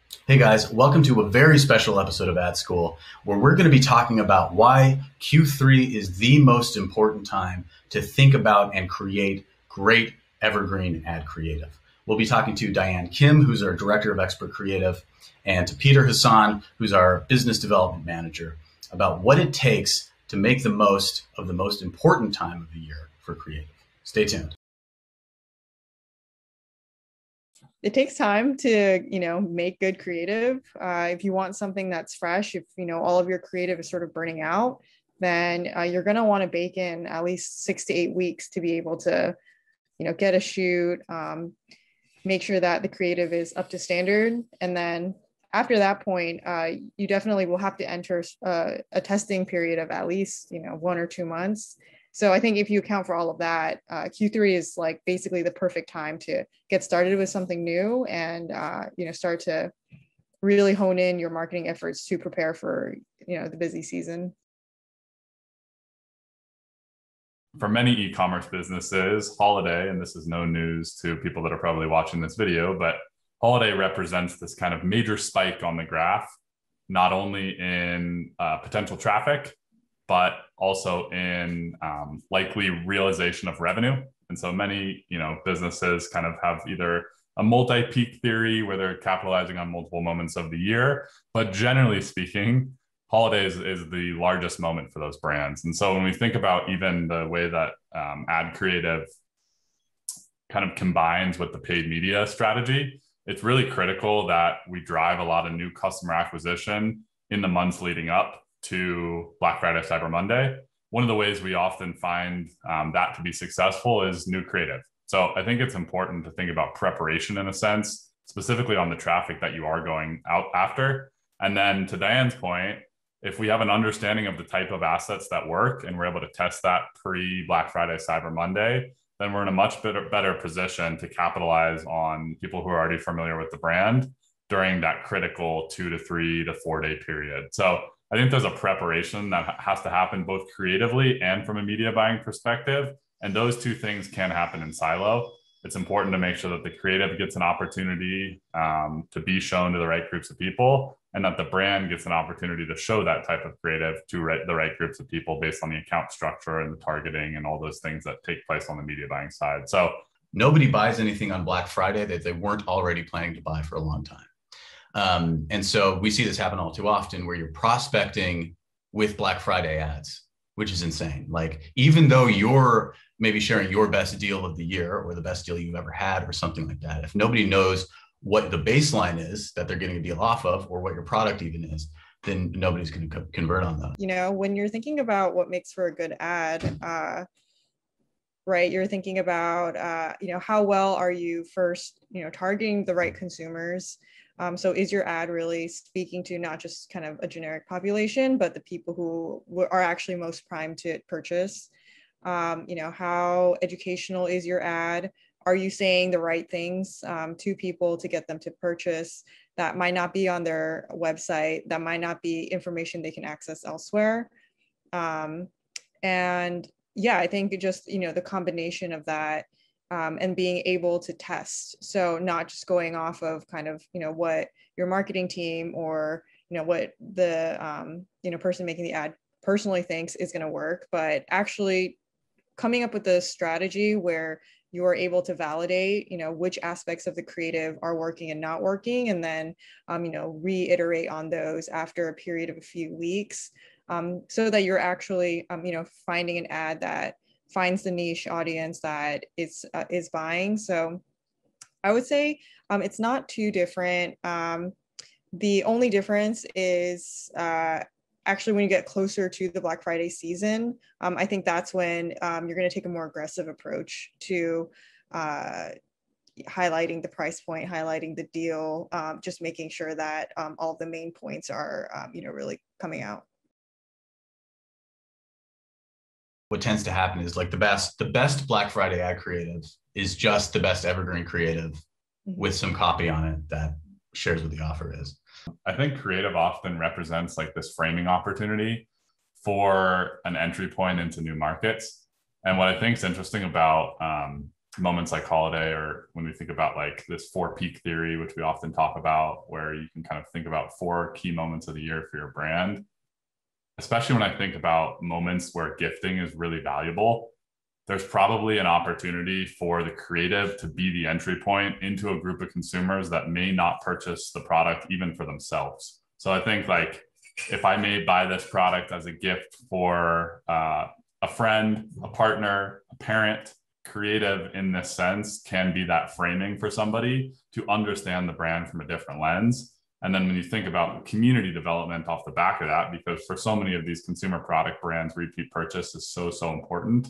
Hey guys, welcome to a very special episode of Ad School where we're going to be talking about why Q3 is the most important time to think about and create great evergreen ad creative. We'll be talking to Diane Kim, who's our Director of Expert Creative, and to Peter Hassan, who's our Business Development Manager, about what it takes to make the most of the most important time of the year for creative. Stay tuned. It takes time to, make good creative. If you want something that's fresh, if, all of your creative is sort of burning out, then you're going to want to bake in at least 6 to 8 weeks to be able to, get a shoot, make sure that the creative is up to standard. And then after that point, you definitely will have to enter a testing period of at least, 1 or 2 months. So I think if you account for all of that, Q3 is like basically the perfect time to get started with something new and, start to really hone in your marketing efforts to prepare for, the busy season. For many e-commerce businesses, holiday, and this is no news to people that are probably watching this video, but holiday represents this kind of major spike on the graph, not only in potential traffic, but also in likely realization of revenue. And so many, businesses kind of have either a multi-peak theory where they're capitalizing on multiple moments of the year, but generally speaking, holidays is the largest moment for those brands. And so when we think about even the way that ad creative kind of combines with the paid media strategy, it's really critical that we drive a lot of new customer acquisition in the months leading up to Black Friday, Cyber Monday. One of the ways we often find that to be successful is new creative. So I think it's important to think about preparation in a sense, specifically on the traffic that you are going out after. And then to Diane's point, if we have an understanding of the type of assets that work and we're able to test that pre-Black Friday, Cyber Monday, then we're in a much better position to capitalize on people who are already familiar with the brand during that critical 2 to 3 to 4 day period. So I think there's a preparation that has to happen both creatively and from a media buying perspective. And those two things can happen in silo. It's important to make sure that the creative gets an opportunity to be shown to the right groups of people, and that the brand gets an opportunity to show that type of creative to the right groups of people based on the account structure and the targeting and all those things that take place on the media buying side. So nobody buys anything on Black Friday that they weren't already planning to buy for a long time. And so we see this happen all too often where you're prospecting with Black Friday ads, which is insane. Like, even though you're maybe sharing your best deal of the year or the best deal you've ever had or something like that, if nobody knows what the baseline is that they're getting a deal off of or what your product even is, then nobody's going to convert on those. When you're thinking about what makes for a good ad, right, you're thinking about, how well are you first, targeting the right consumers? So is your ad really speaking to not just kind of a generic population, but the people who are actually most primed to purchase? How educational is your ad? Are you saying the right things to people to get them to purchase that might not be on their website, that might not be information they can access elsewhere? And yeah, I think just, the combination of that and being able to test. So not just going off of kind of, what your marketing team or, what the, person making the ad personally thinks is going to work, but actually coming up with a strategy where you are able to validate, which aspects of the creative are working and not working, and then, reiterate on those after a period of a few weeks, so that you're actually, finding an ad that finds the niche audience that is buying. So I would say it's not too different. The only difference is actually when you get closer to the Black Friday season. I think that's when you're going to take a more aggressive approach to highlighting the price point, highlighting the deal, just making sure that all the main points are really coming out. What tends to happen is like the best Black Friday ad creative is just the best evergreen creative with some copy on it that shares what the offer is. I think creative often represents like this framing opportunity for an entry point into new markets. And what I think is interesting about moments like holiday, or when we think about like this 4 peak theory, which we often talk about, where you can kind of think about 4 key moments of the year for your brand. Especially when I think about moments where gifting is really valuable, there's probably an opportunity for the creative to be the entry point into a group of consumers that may not purchase the product even for themselves. So I think like if I may buy this product as a gift for a friend, a partner, a parent, creative in this sense can be that framing for somebody to understand the brand from a different lens. And then when you think about community development off the back of that, because for so many of these consumer product brands, repeat purchase is so important.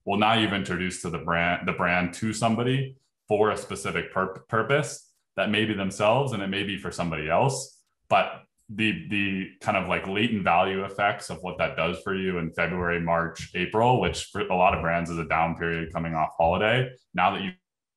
Well, now you've introduced to the brand to somebody for a specific purpose that may be themselves and it may be for somebody else. But the kind of like latent value effects of what that does for you in February, March, April, which for a lot of brands is a down period coming off holiday. Now that you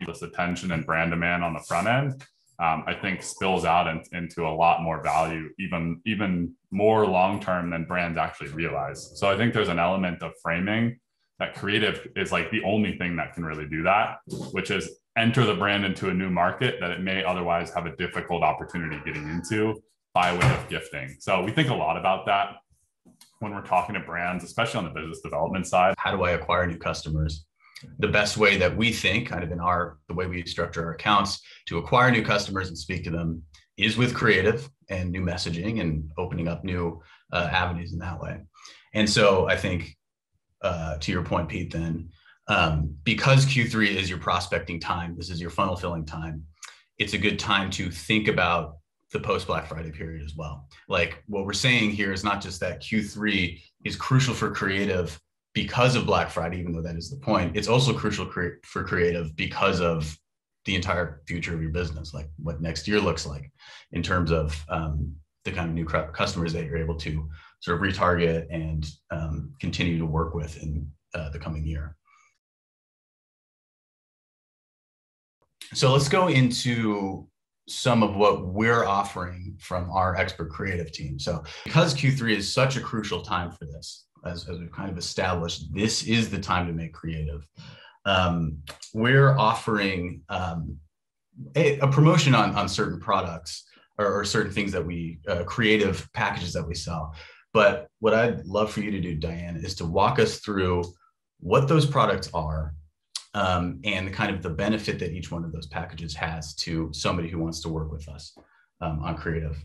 have this attention and brand demand on the front end, I think spills out into a lot more value, even more long-term than brands actually realize. So I think there's an element of framing that creative is like the only thing that can really do that, which is enter the brand into a new market that it may otherwise have a difficult opportunity getting into by way of gifting. So we think a lot about that when we're talking to brands, especially on the business development side. How do I acquire new customers? The best way that we think, kind of in the way we structure our accounts to acquire new customers and speak to them, is with creative and new messaging and opening up new avenues in that way. And so I think to your point, Pete, then because Q3 is your prospecting time, this is your funnel filling time, it's a good time to think about the post Black Friday period as well. Like what we're saying here is not just that Q3 is crucial for creative because of Black Friday, even though that is the point. It's also crucial for creative because of the entire future of your business, like what next year looks like in terms of the kind of new customers that you're able to sort of retarget and continue to work with in the coming year. So let's go into some of what we're offering from our expert creative team. So because Q3 is such a crucial time for this, as we've kind of established, this is the time to make creative. We're offering a promotion on certain products or certain things that we, creative packages that we sell. But what I'd love for you to do, Diane, is to walk us through what those products are and the kind of the benefit that each one of those packages has to somebody who wants to work with us on creative.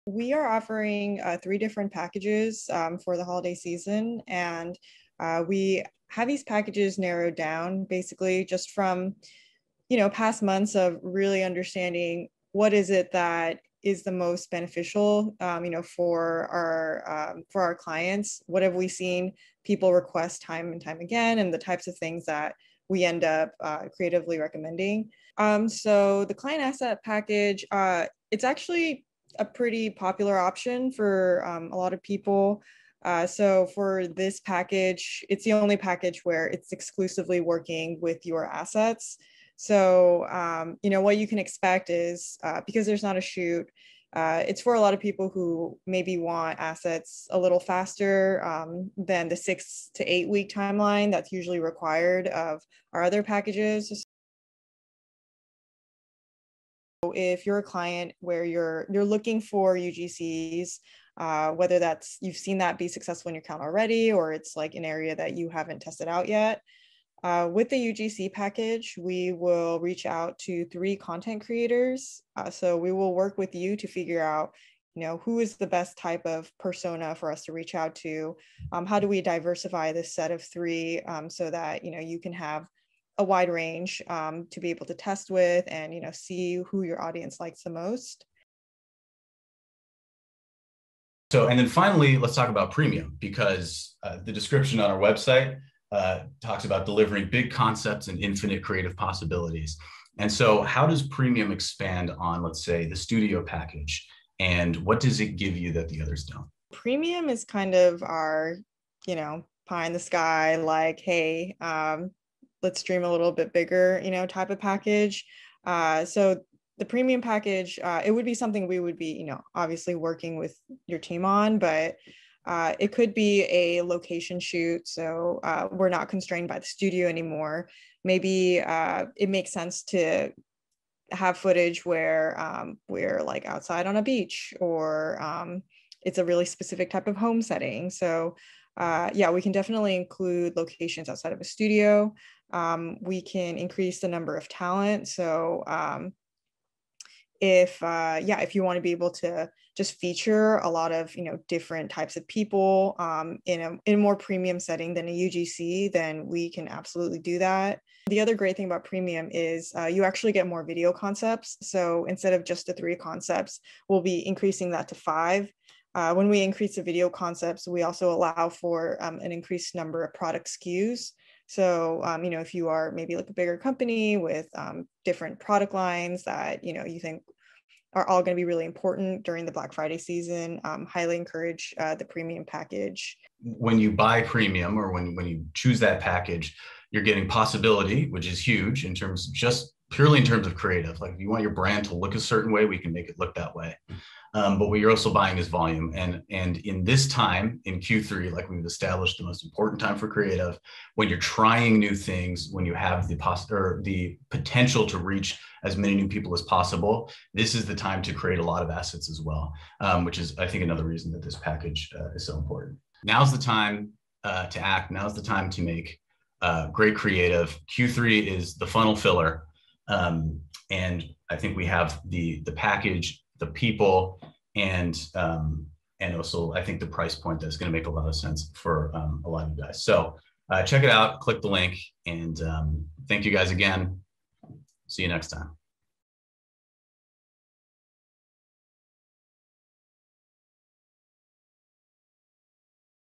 We are offering 3 different packages for the holiday season, and we have these packages narrowed down basically just from, past months of really understanding what is it that is the most beneficial, for our clients. What have we seen people request time and time again, and the types of things that we end up creatively recommending. So the client asset package, it's actually a pretty popular option for a lot of people. So for this package, it's the only package where it's exclusively working with your assets. So, what you can expect is because there's not a shoot, it's for a lot of people who maybe want assets a little faster than the 6 to 8 week timeline that's usually required of our other packages. If you're a client where you're looking for UGCs, whether that's you've seen that be successful in your account already, or it's like an area that you haven't tested out yet, with the UGC package, we will reach out to 3 content creators. So we will work with you to figure out, who is the best type of persona for us to reach out to. How do we diversify this set of 3 so that, you can have a wide range to be able to test with and, see who your audience likes the most. So, and then finally, let's talk about premium, because the description on our website talks about delivering big concepts and infinite creative possibilities. And so how does premium expand on, let's say, the studio package? And what does it give you that the others don't? Premium is kind of our, pie in the sky, like, hey, let's dream a little bit bigger, type of package. So the premium package, it would be something we would be, obviously working with your team on, but It could be a location shoot, so we're not constrained by the studio anymore. Maybe it makes sense to have footage where we're like outside on a beach, or it's a really specific type of home setting. So yeah, we can definitely include locations outside of a studio. We can increase the number of talent. So if you want to be able to just feature a lot of different types of people in a more premium setting than a UGC, then we can absolutely do that. The other great thing about premium is you actually get more video concepts. So instead of just the 3 concepts, we'll be increasing that to 5. When we increase the video concepts, we also allow for an increased number of product SKUs. So, if you are maybe like a bigger company with different product lines that, you think are all going to be really important during the Black Friday season, highly encourage the premium package. When you buy premium, or when you choose that package, you're getting possibility, which is huge in terms, just purely in terms of creative. Like if you want your brand to look a certain way, we can make it look that way. But what you're also buying is volume. And in this time, in Q3, like we've established, the most important time for creative, when you're trying new things, when you have the potential to reach as many new people as possible, this is the time to create a lot of assets as well, which is, I think, another reason that this package is so important. Now's the time to act. Now's the time to make great creative. Q3 is the funnel filler. And I think we have the package, the people, and also I think the price point that's going to make a lot of sense for a lot of you guys. So check it out, click the link, and thank you guys again. See you next time.